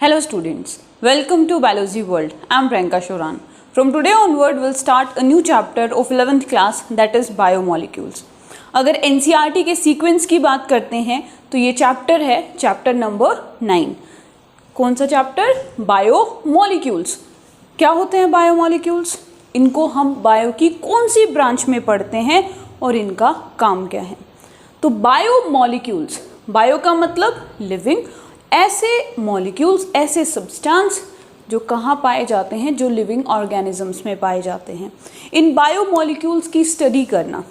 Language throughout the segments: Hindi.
Hello students, welcome to Biology World. I am Priyanka Shoran. From today onward we'll start a new chapter of 11th class that is Biomolecules. अगर NCERT के सीक्वेंस की बात करते हैं तो ये चैप्टर है चैप्टर नंबर 9. कौन सा चैप्टर? बायोमोलिक्यूल्स. क्या होते हैं बायोमोलिक्यूल्स? इनको हम बायो की कौन सी ब्रांच में पढ़ते हैं और इनका काम क्या है? तो बायोमोलिक्यूल्स, बायो का मतलब लिविंग, ऐसे मॉलिक्यूल्स, ऐसे सब्सटेंस जो कहाँ पाए जाते हैं, जो लिविंग ऑर्गेनिजम्स में पाए जाते हैं. इन बायोमोलिक्यूल्स की स्टडी करना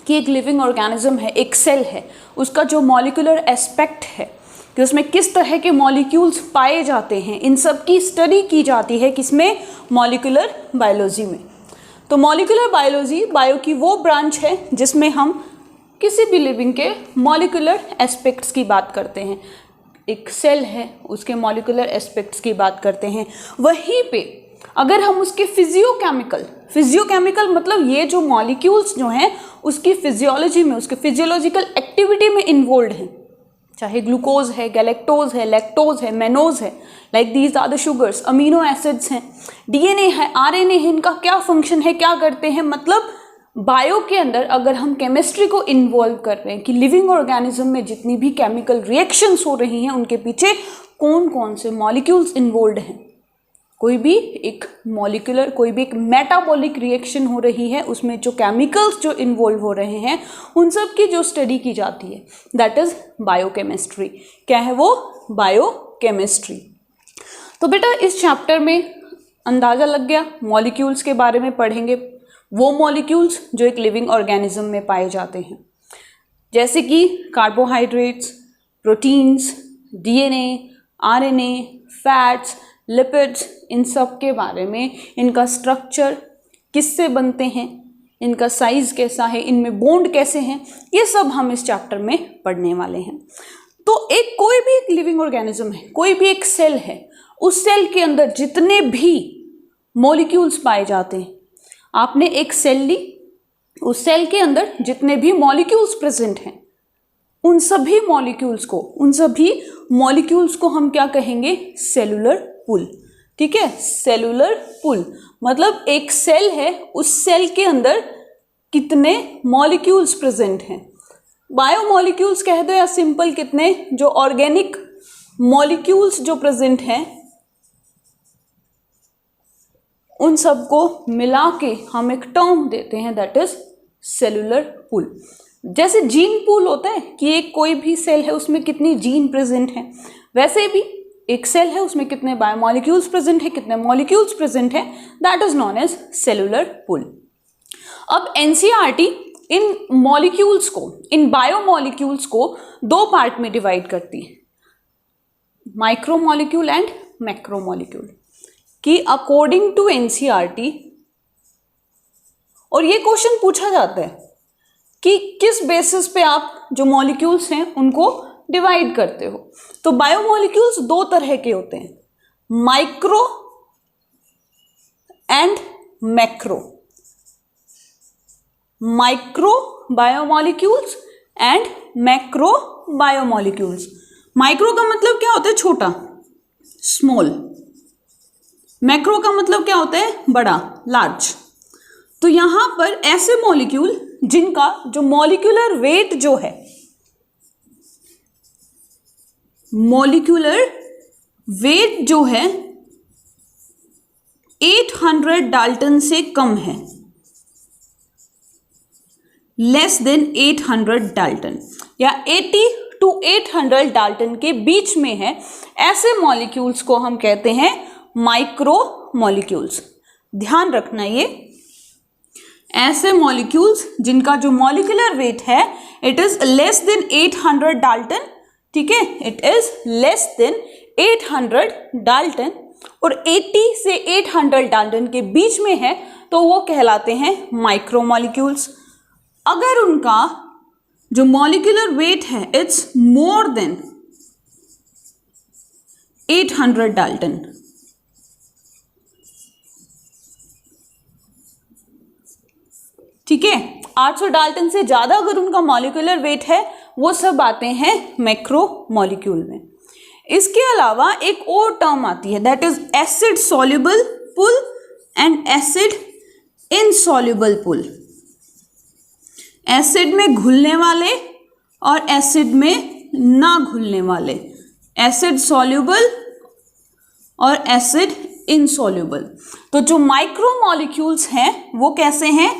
कि एक लिविंग ऑर्गेनिज्म है, एक सेल है, उसका जो मॉलिक्यूलर एस्पेक्ट है कि उसमें किस तरह के मॉलिक्यूल्स पाए जाते हैं, इन सब की स्टडी की जाती है किसमें? मॉलिक्यूलर बायोलॉजी में. तो मॉलिक्यूलर बायोलॉजी बायो की वो ब्रांच है जिसमें हम किसी भी लिविंग के मॉलिक्यूलर एस्पेक्ट्स की बात करते हैं. एक सेल है, उसके मॉलिक्यूलर एस्पेक्ट्स की बात करते हैं. वहीं पे अगर हम उसके फिजियोकेमिकल मतलब ये जो मॉलिक्यूल्स जो हैं उसकी फिजियोलॉजी में, उसके फिजियोलॉजिकल एक्टिविटी में इन्वॉल्व हैं, चाहे ग्लूकोज है, गैलेक्टोज है, लैक्टोज है, मेनोज है, like these are the sugars, amino acids हैं, डीएनए है, आरएनए है, इनका क्या फंक्शन है, क्या करते हैं. मतलब बायो के अंदर अगर हम केमिस्ट्री को इन्वॉल्व कर रहे हैं कि लिविंग ऑर्गेनिज्म में जितनी भी केमिकल रिएक्शंस हो रही हैं उनके पीछे कौन कौन से मॉलिक्यूल्स इन्वॉल्व हैं. कोई भी एक मॉलिक्यूलर, कोई भी एक मेटाबॉलिक रिएक्शन हो रही है, उसमें जो केमिकल्स जो इन्वॉल्व हो रहे हैं उन सब की जो स्टडी की जाती है दैट इज बायोकेमिस्ट्री. क्या है वो? बायोकेमिस्ट्री. तो बेटा इस चैप्टर में अंदाज़ा लग गया, मॉलिक्यूल्स के बारे में पढ़ेंगे, वो मॉलिक्यूल्स जो एक लिविंग ऑर्गेनिज्म में पाए जाते हैं, जैसे कि carbohydrates, proteins, DNA, RNA, fats, lipids, इन सब के बारे में, इनका स्ट्रक्चर, किससे बनते हैं, इनका साइज कैसा है, इनमें बॉन्ड कैसे हैं, ये सब हम इस चैप्टर में पढ़ने वाले हैं. तो एक कोई भी एक लिविंग ऑर्गेनिज्म है, कोई भी एक सेल है, उस सेल के अंदर जितने भी मॉलिक्यूल्स पाए जाते हैं, आपने एक सेल ली, उस सेल के अंदर जितने भी मॉलिक्यूल्स प्रेजेंट हैं उन सभी मॉलिक्यूल्स को हम क्या कहेंगे? Cellular pool. ठीक है, सेलुलर पूल मतलब एक सेल है, उस सेल के अंदर कितने मॉलिक्यूल्स प्रेजेंट हैं. बायोमॉलिक्यूल्स कह दो या सिंपल कितने जो ऑर्गेनिक मॉलिक्यूल्स जो प्रेजेंट हैं उन सबको मिला के हम एक टर्म देते हैं दैट इज सेलुलर पूल. जैसे जीन पूल होता है कि एक कोई भी सेल है उसमें कितनी जीन प्रेजेंट है, वैसे भी एक सेल है उसमें कितने बायोमॉलिक्यूल्स प्रेजेंट है, कितने मॉलिक्यूल्स प्रेजेंट है, that is known as cellular pool. अब एनसीईआरटी इन मॉलिक्यूल्स को, इन बायोमॉलिक्यूल्स को दो पार्ट में डिवाइड करती है, माइक्रोमॉलिक्यूल एंड मैक्रोमॉलिक्यूल, कि अकॉर्डिंग टू एनसीईआरटी. और ये क्वेश्चन पूछा जाता है कि किस बेसिस पे आप जो मॉलिक्यूल्स हैं उनको डिवाइड करते हो. तो बायोमॉलिक्यूल्स दो तरह के होते हैं, micro and macro. Micro biomolecules and macro biomolecules. Micro का मतलब क्या होता है? छोटा, स्मॉल. मैक्रो का मतलब क्या होता है? बड़ा, लार्ज. तो यहां पर ऐसे मॉलिक्यूल जिनका जो मॉलिक्यूलर वेट जो है, मॉलिक्यूलर वेट जो है 800 डाल्टन से कम है, लेस देन 800 डाल्टन, या 80 to 800 डाल्टन के बीच में है, ऐसे मॉलिक्यूल्स को हम कहते हैं माइक्रो मॉलिक्यूल्स. ध्यान रखना, ये ऐसे मॉलिक्यूल्स जिनका जो मॉलिक्यूलर वेट है it is less than 800 Dalton. ठीक है, it is less than 800 Dalton और 80 से 800 डाल्टन के बीच में है तो वो कहलाते हैं माइक्रो मॉलिक्यूल्स. अगर उनका जो मॉलिक्यूलर वेट है इट्स मोर देन 800 डाल्टन, ठीक है, 800 डाल्टन से ज़्यादा अगर उनका मॉलिक्यूलर वेट है वो सब आते हैं मैक्रो मॉलिक्यूल में. इसके अलावा एक और टर्म आती है, that is acid soluble pool and acid insoluble pool. Acid में घुलने वाले और एसिड में ना घुलने वाले, एसिड सॉल्युबल और एसिड इनसॉल्युबल। तो जो माइक्रोमॉलिक्यूल्स हैं वो कैसे हैं,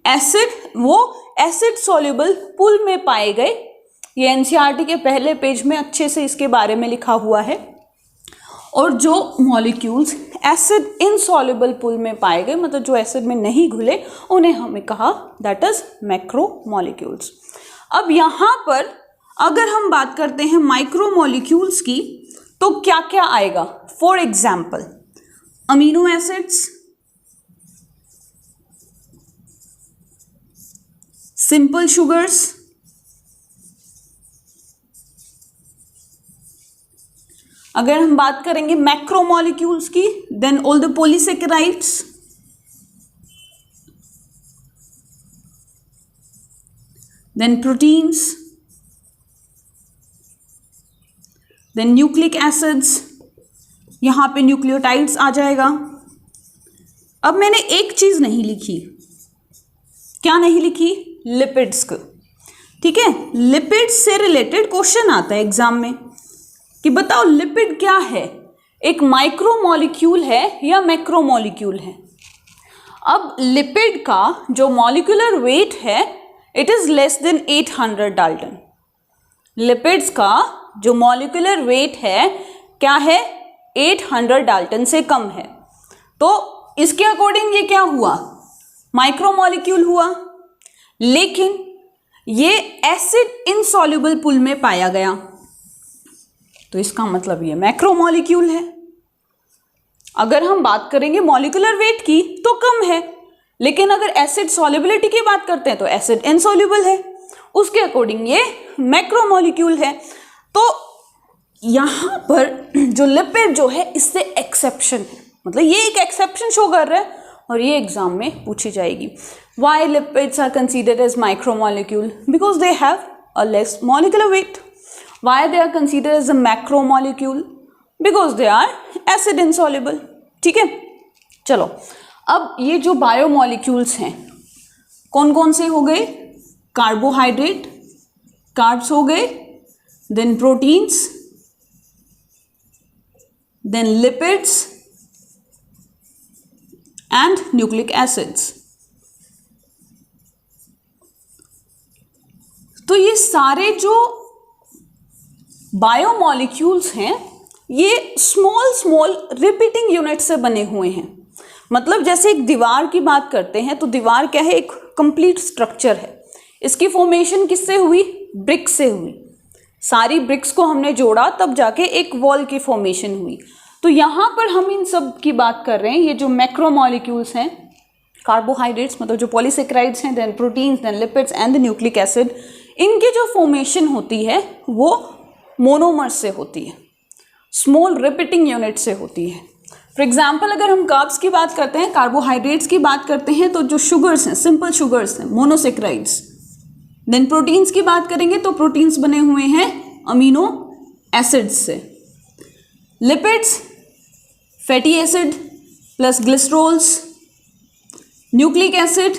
एसिड सॉल्युबल पुल में पाए गए। ये एनसीईआरटी के पहले पेज में अच्छे से इसके बारे में लिखा हुआ है। और जो मॉलिक्यूल्स एसिड इनसॉल्युबल पुल में पाए गए, मतलब जो एसिड में नहीं घुले, उन्हें हमें कहा दैट इज मैक्रोमॉलिक्यूल्स। अब यहाँ पर अगर हम बात करते हैं माइक्रोमॉलिक्यूल्स की, तो क्या क्या आएगा? For example amino acids, simple sugars, अगर हम बात करेंगे मैक्रोमॉलिक्यूल्स की, then all the polysaccharides, then proteins, then nucleic acids, यहां पे न्यूक्लियोटाइड्स आ जाएगा। अब मैंने एक चीज नहीं लिखी, क्या नहीं लिखी? लिपिड्स को। ठीक है, लिपिड्स से रिलेटेड क्वेश्चन आता है एग्जाम में कि बताओ लिपिड क्या है, एक माइक्रोमॉलिक्यूल है या मैक्रोमॉलिक्यूल है? अब लिपिड का जो मॉलिक्यूलर वेट है it is less than 800 Dalton. Lipids का जो मॉलिक्यूलर वेट है क्या है? 800 डाल्टन से कम है। तो इसके अकॉर्डिंग ये क्या हुआ? माइक्रोमॉलिक्यूल हुआ। लेकिन ये एसिड इनसॉल्युबल पुल में पाया गया, तो इसका मतलब ये मैक्रोमॉलिक्यूल है। अगर हम बात करेंगे मॉलिक्यूलर वेट की तो कम है, लेकिन अगर एसिड सॉल्युबिलिटी की बात करते हैं तो एसिड इनसॉल्युबल है, उसके अकॉर्डिंग ये मैक्रोमॉलिक्यूल है। तो यहां पर जो लिपिड जो है इससे एक्सेप्शन है, मतलब ये एक एक्सेप्शन शो कर रहा है और ये एग्जाम में पूछी जाएगी। Why lipids are considered as macromolecule? Because they have a less molecular weight. Why they are considered as a macromolecule? Because they are acid insoluble. ठीक है, चलो अब ये जो बायोमोलिक्यूल्स हैं कौन कौन से हो गए? कार्बोहाइड्रेट, कार्ब्स हो गए, then proteins, then lipids and nucleic acids. तो ये सारे जो बायोमोलिक्यूल्स हैं ये स्मॉल स्मॉल रिपीटिंग यूनिट से बने हुए हैं। मतलब जैसे एक दीवार की बात करते हैं तो दीवार क्या है? एक कंप्लीट स्ट्रक्चर है। इसकी फॉर्मेशन किससे हुई? ब्रिक्स से हुई। सारी ब्रिक्स को हमने जोड़ा तब जाके एक वॉल की फॉर्मेशन हुई। तो यहाँ पर हम इन सब की बात कर रहे हैं। ये जो मैक्रोमोलिक्यूल्स हैं, कार्बोहाइड्रेट्स मतलब जो पॉलीसेकेराइड्स हैं, then proteins, then lipids and the nucleic acid, इनकी जो फॉर्मेशन होती है वो मोनोमर्स से होती है, स्मॉल रिपीटिंग यूनिट से होती है। फॉर एग्जाम्पल अगर हम कार्ब्स की बात करते हैं, कार्बोहाइड्रेट्स की बात करते हैं, तो जो शुगर्स हैं, सिंपल शुगर्स हैं, मोनोसेक्राइड्स। देन प्रोटीन्स की बात करेंगे तो प्रोटीन्स बने हुए हैं अमीनो एसिड्स से। Lipids fatty acid plus glycerols. Nucleic acid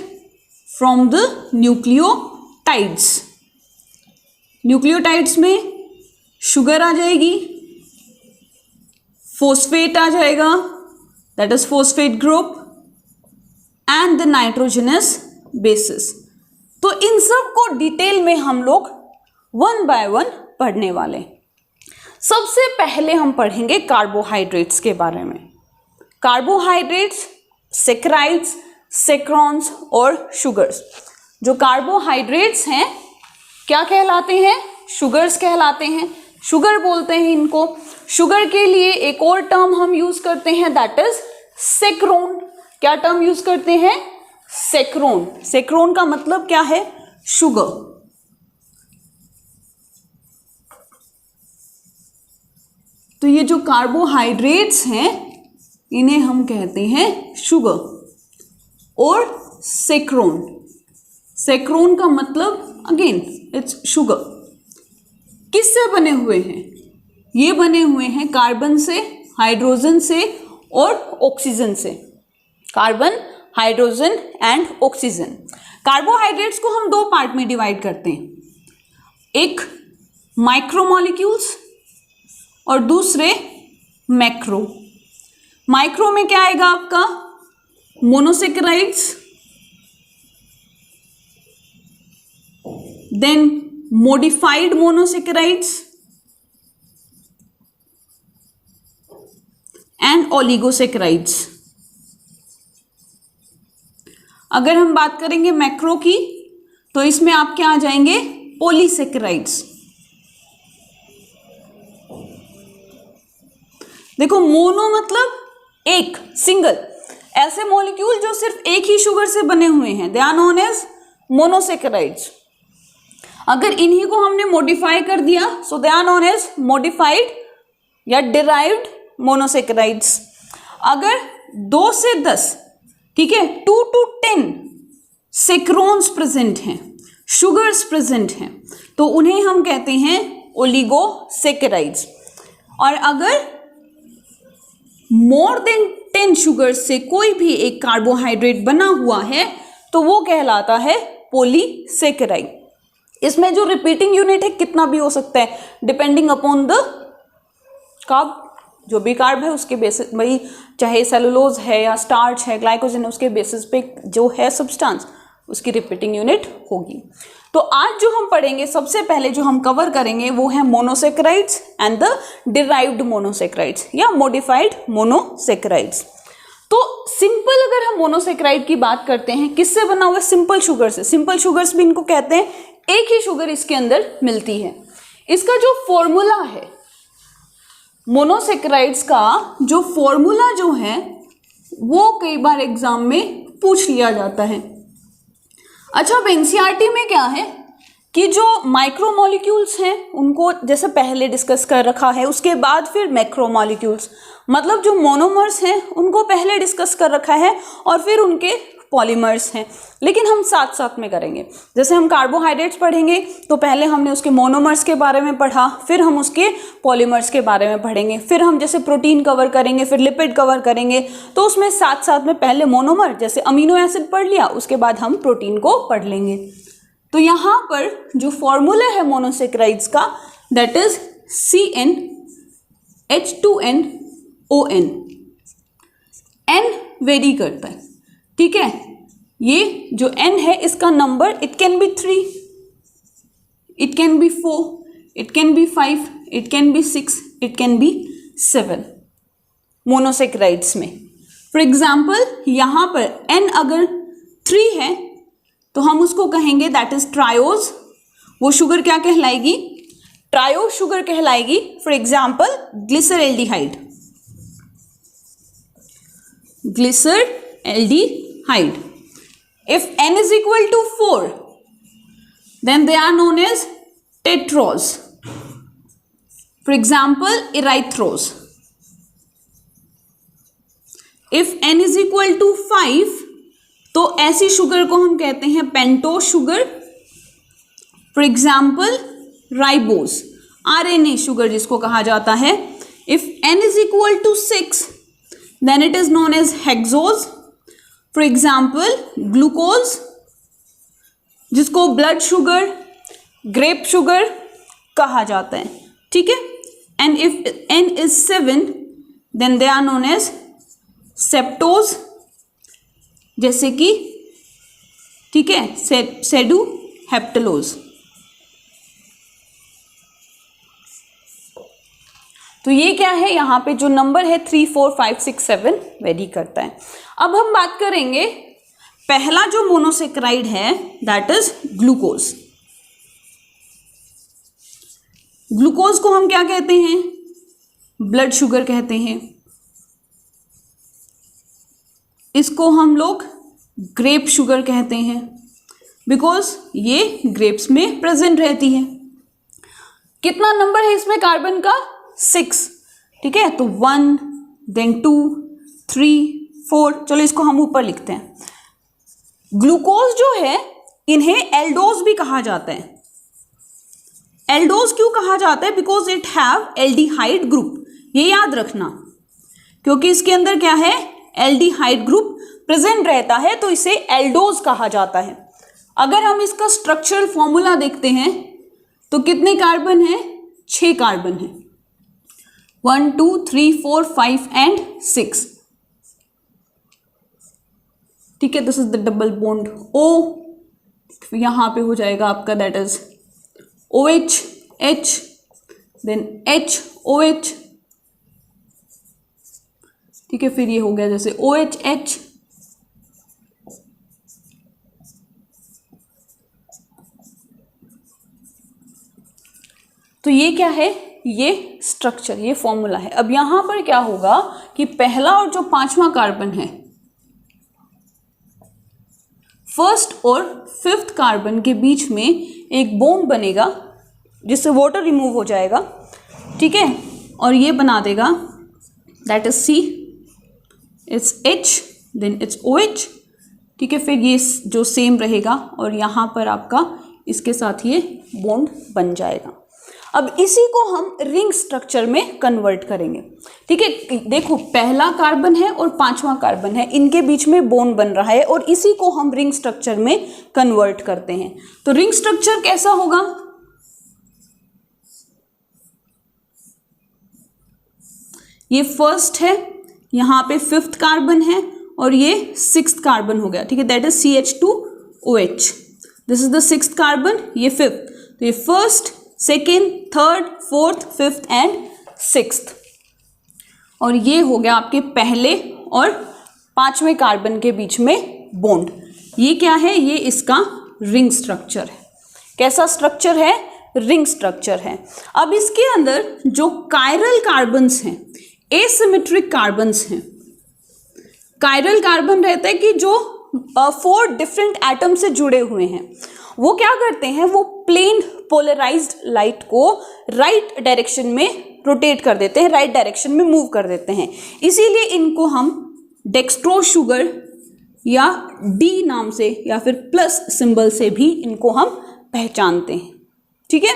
from the nucleotides. Nucleotides में शुगर आ जाएगी, फोस्फेट आ जाएगा, that is phosphate group, and the nitrogenous bases. तो इन सब को डिटेल में हम लोग वन बाय वन पढ़ने वाले। सबसे पहले हम पढ़ेंगे कार्बोहाइड्रेट्स के बारे में। कार्बोहाइड्रेट्स, सेक्राइड्स, सेक्रॉन्स और शुगर्स। जो कार्बोहाइड्रेट्स हैं क्या कहलाते हैं? शुगर्स कहलाते हैं। शुगर बोलते हैं इनको। शुगर के लिए एक और टर्म हम यूज करते हैं, दैट इज सेक्रोन। क्या टर्म यूज करते हैं? सेक्रोन। सेक्रोन का मतलब क्या है? शुगर। तो ये जो कार्बोहाइड्रेट्स हैं इन्हें हम कहते हैं शुगर और सेक्रोन। सेक्रोन का मतलब अगेन इट्स शुगर। किससे बने हुए हैं? ये बने हुए हैं कार्बन से, हाइड्रोजन से और ऑक्सीजन से। Carbon, hydrogen and oxygen. Carbohydrates को हम दो पार्ट में डिवाइड करते हैं, एक माइक्रोमोलिक्यूल्स और दूसरे मैक्रो। माइक्रो में क्या आएगा आपका, monosaccharides, then modified monosaccharides and oligosaccharides। अगर हम बात करेंगे मैक्रो की तो इसमें आप क्या आ जाएंगे, पॉलीसेकेराइड्स। देखो मोनो मतलब एक, सिंगल, ऐसे मॉलिक्यूल जो सिर्फ एक ही शुगर से बने हुए हैं, they are known as monosaccharides. अगर इन्हीं को हमने मॉडिफाई कर दिया so they are known as modified या डिराइव्ड मोनोसेकेराइड्स। अगर 2 से 10, ठीक है, 2 to 10 सेक्रोन्स प्रेजेंट हैं, शुगर्स प्रेजेंट हैं, तो उन्हें हम कहते हैं ओलिगोसेकेराइड्स। और अगर मोर देन 10 शुगर्स से कोई भी एक कार्बोहाइड्रेट बना हुआ है तो वो कहलाता है पॉलीसेकेराइड। इसमें जो रिपीटिंग यूनिट है कितना भी हो सकता है, डिपेंडिंग अपॉन द कार्ब, जो भी कार्ब है उसके बेसिस, भाई चाहे सेलुलोज है या स्टार्च है, ग्लाइकोजन है, उसके बेसिस पे जो है सब्सटेंस, उसकी रिपीटिंग यूनिट होगी। तो आज जो हम पढ़ेंगे, सबसे पहले जो हम कवर करेंगे वो है monosaccharides and the derived monosaccharides या मॉडिफाइड मोनोसेकेराइड्स। तो सिंपल अगर हम मोनोसेकेराइड की बात करते हैं, किससे बना हुआ है, सिंपल शुगर से। सिंपल शुगर्स भी इनको कहते हैं, एक ही शुगर इसके अंदर मिलती है। इसका जो फॉर्मूला है मोनोसेकेराइड्स का, जो फॉर्मूला जो है वो कई बार एग्जाम में पूछ लिया जाता है। अच्छा, अब एनसीईआरटी में क्या है कि जो माइक्रोमोलिक्यूल्स हैं उनको जैसे पहले डिस्कस कर रखा है, उसके बाद फिर मैक्रोमोलिक्यूल्स, मतलब जो मोनोमर्स हैं उनको पहले डिस्कस कर रखा है और फिर उनके पॉलीमर्स हैं, लेकिन हम साथ साथ में करेंगे। जैसे हम कार्बोहाइड्रेट्स पढ़ेंगे तो पहले हमने उसके मोनोमर्स के बारे में पढ़ा, फिर हम उसके पॉलीमर्स के बारे में पढ़ेंगे, फिर हम जैसे प्रोटीन कवर करेंगे, फिर लिपिड कवर करेंगे, तो उसमें साथ साथ में पहले मोनोमर जैसे अमीनो एसिड पढ़ लिया, उसके बाद हम प्रोटीन को पढ़ लेंगे। तो यहाँ पर जो फॉर्मूला है मोनोसेकेराइड्स का, that is CnH2nOn। N very करता है, ठीक है, ये जो N है इसका number, it can be 3, it can be 4, it can be 5, it can be 6, it can be 7 monosaccharides में। फॉर एग्जाम्पल यहाँ पर N अगर 3 है तो हम उसको कहेंगे दैट इज ट्रायोज। वो शुगर क्या कहलाएगी, ट्रायो शुगर कहलाएगी। For example glyceraldehyde, glyceraldehyde. If N is equal to 4, then they are known as tetros. For example, erythrose. If N is equal to 5, तो ऐसी शुगर को हम कहते हैं pentose sugar. For example ribose, RNA sugar जिसको कहा जाता है। If N is equal to 6, then it is known as hexose। For example glucose, जिसको ब्लड शुगर, ग्रेप शुगर कहा जाता है, ठीक है। And if N is 7, then they are known as सेप्टोज, जैसे कि, ठीक है, सेडुहेप्टलोज। तो ये क्या है, यहाँ पे जो नंबर है 3, 4, 5, 6, 7 वेरी करता है। अब हम बात करेंगे पहला जो मोनोसेकेराइड है, दैट इज ग्लूकोज। ग्लूकोज को हम क्या कहते हैं, ब्लड शुगर कहते हैं। इसको हम लोग ग्रेप शुगर कहते हैं, बिकॉज ये ग्रेप्स में प्रेजेंट रहती है। कितना नंबर है इसमें कार्बन का, 6, ठीक है। तो 1, देन 2, 3, 4, चलो इसको हम ऊपर लिखते हैं। ग्लूकोज जो है इन्हें एल्डोज भी कहा जाता है। एल्डोज क्यों कहा जाता है? Because it have aldehyde group, ये याद रखना, क्योंकि इसके अंदर क्या है, एल्डिहाइड ग्रुप प्रेजेंट रहता है, तो इसे एल्डोज कहा जाता है। अगर हम इसका स्ट्रक्चरल फॉर्मूला देखते हैं तो कितने कार्बन है? 6 कार्बन है, 1 2 3 4 5 एंड 6। ठीक है, this is the double bond O, यहां पे हो जाएगा आपका that is OH H, then H OH। ठीक है, फिर ये हो गया जैसे OH H, तो ये क्या है, ये स्ट्रक्चर, ये फॉर्मूला है। अब यहां पर क्या होगा कि पहला और जो 5वां कार्बन है, फर्स्ट और 5th कार्बन के बीच में एक बॉन्ड बनेगा जिससे वाटर रिमूव हो जाएगा। ठीक है, और ये बना देगा that is C, its H, then its OH। ठीक है, फिर ये जो सेम रहेगा और यहाँ पर आपका इसके साथ ये बॉन्ड बन जाएगा। अब इसी को हम रिंग स्ट्रक्चर में कन्वर्ट करेंगे। ठीक है, देखो पहला कार्बन है और 5वां कार्बन है, इनके बीच में बॉन्ड बन रहा है और इसी को हम रिंग स्ट्रक्चर में कन्वर्ट करते हैं। तो रिंग स्ट्रक्चर कैसा होगा? ये फर्स्ट है, यहाँ पे 5th कार्बन है और ये 6th कार्बन हो गया। ठीक है, that is CH2OH। This is the 6th carbon, ये 5th, तो ये first, second, third, 4th, 5th and 6th, और ये हो गया आपके पहले और 5वें कार्बन के बीच में बॉन्ड। ये क्या है? ये इसका रिंग स्ट्रक्चर है। कैसा स्ट्रक्चर है? रिंग स्ट्रक्चर है। अब इसके अंदर जो कायरल कार्बन्स हैं, एसिमेट्रिक कार्बन्स हैं, कायरल कार्बन रहता है कि जो 4 डिफरेंट एटम से जुड़े हुए हैं, वो क्या करते हैं, वो प्लेन पोलराइज्ड लाइट को राइट डायरेक्शन में रोटेट कर देते हैं, राइट डायरेक्शन में मूव कर देते हैं। इसीलिए इनको हम डेक्स्ट्रोज शुगर या D नाम से या फिर प्लस सिंबल से भी इनको हम पहचानते हैं। ठीक है,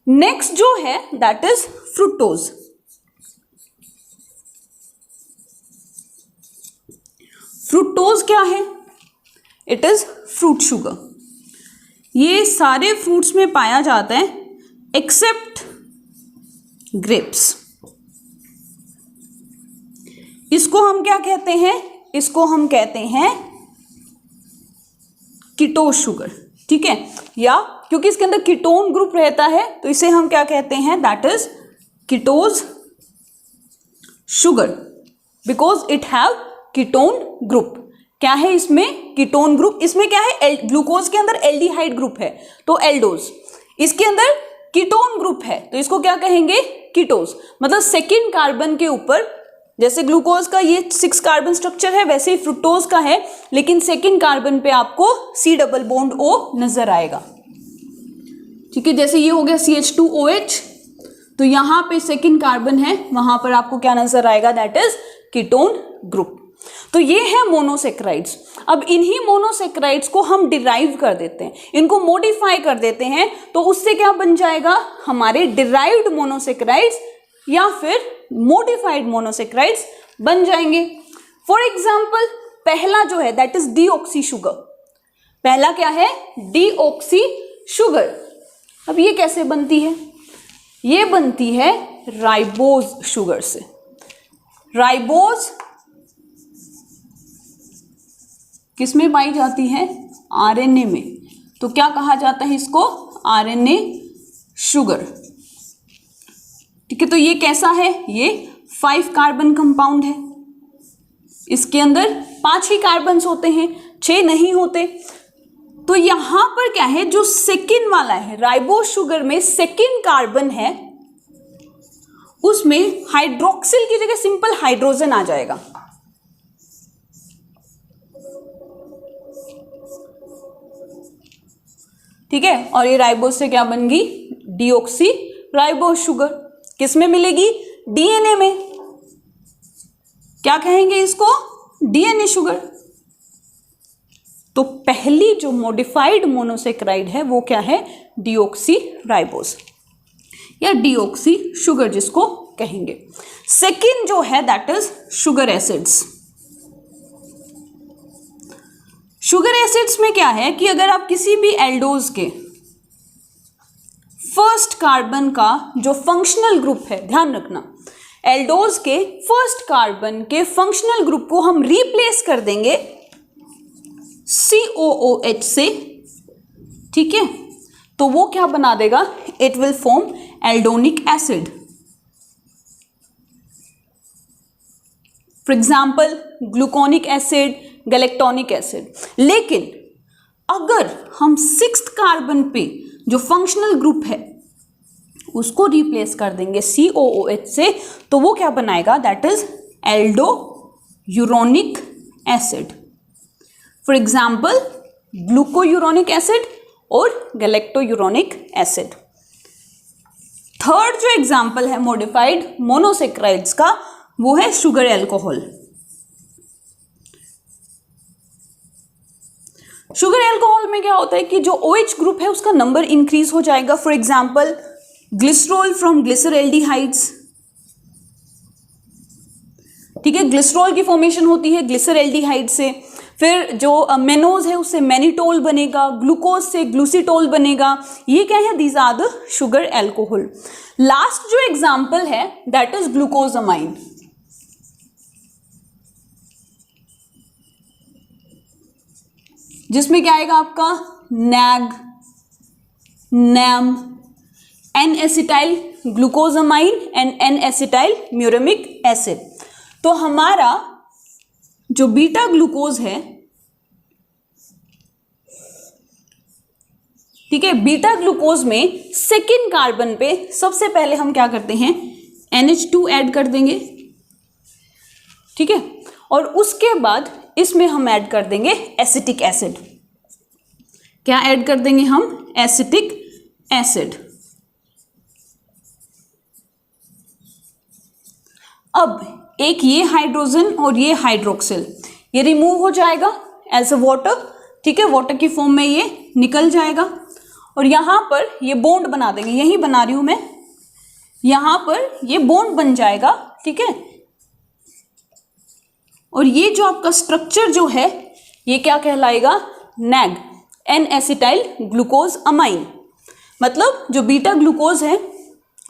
नेक्स्ट जो है दैट इज फ्रुक्टोज। फ्रुक्टोज क्या है? It is fruit sugar. ये सारे फ्रूट्स में पाया जाता है एक्सेप्ट ग्रेप्स। इसको हम क्या कहते हैं? इसको हम कहते हैं कीटोज शुगर। ठीक है, या क्योंकि इसके अंदर कीटोन ग्रुप रहता है तो इसे हम क्या कहते हैं? That is कीटोज sugar, because it have ketone group. क्या है इसमें? Ketone group. इसमें क्या है? ग्लूकोज के अंदर एल्डिहाइड ग्रुप है तो एल्डोज, इसके अंदर कीटोन ग्रुप है तो इसको क्या कहेंगे? कीटोज। मतलब सेकेंड कार्बन के ऊपर, जैसे ग्लूकोज का ये 6 कार्बन स्ट्रक्चर है वैसे ही फ्रुक्टोज का है, लेकिन सेकेंड कार्बन पे आपको C डबल बॉन्ड O नजर आएगा। ठीक है, जैसे ये हो गया CH2OH, तो यहां पे सेकेंड कार्बन है, वहां पर आपको क्या नजर आएगा? That is ketone group. तो ये है मोनोसेक्राइड्स। अब इन्हीं मोनोसेक्राइड्स को हम डिराइव कर देते हैं, इनको मॉडिफाई कर देते हैं, तो उससे क्या बन जाएगा? हमारे डिराइव्ड मोनोसेक्राइड्स या फिर मॉडिफाइड मोनोसेक्राइड्स बन जाएंगे। फॉर एग्जाम्पल पहला जो है दैट इज डीऑक्सी शुगर। पहला क्या है? Deoxy sugar. अब ये कैसे बनती है? ये बनती है राइबोज शुगर से। राइबोज किसमें पाई जाती है? आरएनए में। तो क्या कहा जाता है इसको? RNA sugar. ठीक है, तो ये कैसा है? ये 5 कार्बन कंपाउंड है। इसके अंदर 5 ही कार्बन्स होते हैं, 6 नहीं होते। तो यहां पर क्या है? जो सेकेंड वाला है राइबोज शुगर में सेकेंड कार्बन है, उसमें हाइड्रोक्सिल की जगह सिंपल हाइड्रोजन आ जाएगा। ठीक है, और ये राइबोज से क्या बन गई? Deoxy ribose sugar. किस में मिलेगी? डीएनए में। क्या कहेंगे इसको? DNA sugar. तो पहली जो मॉडिफाइड मोनोसेक्राइड है वो क्या है? Deoxy ribose. या डीऑक्सी शुगर जिसको कहेंगे। सेकेंड जो है that is sugar acids. Sugar acids में क्या है कि अगर आप किसी भी एल्डोज के फर्स्ट कार्बन का जो फंक्शनल ग्रुप है, ध्यान रखना, एल्डोज के फर्स्ट कार्बन के फंक्शनल ग्रुप को हम रिप्लेस कर देंगे COOH से, ठीक है, तो वो क्या बना देगा, it will form aldonic acid. For example gluconic acid, galactonic acid. लेकिन अगर हम सिक्स्थ कार्बन पे जो फंक्शनल ग्रुप है उसको रिप्लेस कर देंगे COOH से, तो वो क्या बनाएगा, that is aldo uronic acid. For example glucuronic acid और गैलेक्टोयूरोनिक एसिड। थर्ड जो एग्जाम्पल है मॉडिफाइड मोनोसेक्राइड्स का, वो है शुगर एल्कोहल। शुगर एल्कोहल में क्या होता है कि जो OH ग्रुप है उसका नंबर इंक्रीज हो जाएगा। फॉर एग्जाम्पल ग्लिसरॉल फ्रॉम ग्लिसरएल्डिहाइड्स, ठीक है, ग्लिसरॉल की फॉर्मेशन होती है ग्लिसरएल्डिहाइड से। फिर जो मेनोज है उससे मैनिटोल बनेगा, ग्लूकोज से ग्लूसीटोल बनेगा। ये क्या है, these are the sugar alcohol. Last जो एग्जाम्पल है दैट इज ग्लूकोजामाइन। जिसमें क्या आएगा आपका NAG, NAM, N acetyl glucosamine and N acetyl muramic acid. तो हमारा जो बीटा ग्लूकोज है, ठीक है, बीटा ग्लूकोज में सेकेंड कार्बन पे सबसे पहले हम क्या करते हैं, NH2 ऐड कर देंगे, ठीक है, और उसके बाद इसमें हम ऐड कर देंगे एसिटिक एसिड। क्या ऐड कर देंगे हम, एसिटिक एसिड। अब एक ये हाइड्रोजन और ये हाइड्रोक्सिल ये रिमूव हो जाएगा एज अ वाटर, ठीक है, वाटर की फॉर्म में ये निकल जाएगा और यहां पर ये बॉन्ड बना देंगे, यही बना रही हूं मैं, यहां पर ये बॉन्ड बन जाएगा, ठीक है। और ये जो आपका स्ट्रक्चर जो है ये क्या कहलाएगा, NAG, N acetyl glucose amine. मतलब जो बीटा ग्लूकोज है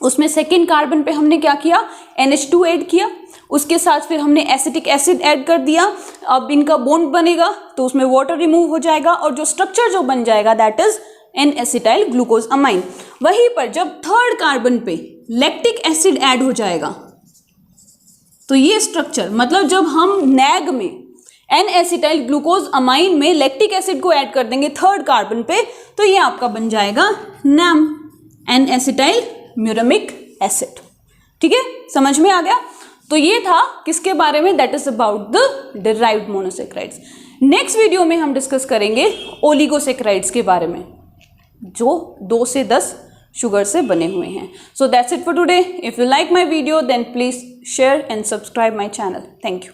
उसमें सेकेंड कार्बन पे हमने क्या किया, NH2 ऐड किया, उसके साथ फिर हमने एसिटिक एसिड ऐड कर दिया। अब इनका बॉन्ड बनेगा तो उसमें वाटर रिमूव हो जाएगा और जो स्ट्रक्चर जो बन जाएगा that is an acetyl glucose amine. वहीं पर जब थर्ड कार्बन पे लैक्टिक एसिड ऐड हो जाएगा तो ये स्ट्रक्चर, मतलब जब हम नैग में एन एसिटाइल ग्लूकोज अमाइन में लैक्टिक एसिड को ऐड कर देंगे थर्ड कार्बन पे, तो ये आपका बन जाएगा NAM, N acetyl muramic acid. ठीक है, समझ में आ गया। तो ये था किसके बारे में, that is about the derived monosaccharides. Next video में हम डिस्कस करेंगे ओलिगोसेक्राइड्स के बारे में जो 2 से 10 शुगर से बने हुए हैं। So that's it for today. If you like my video then please share and subscribe my channel. Thank you.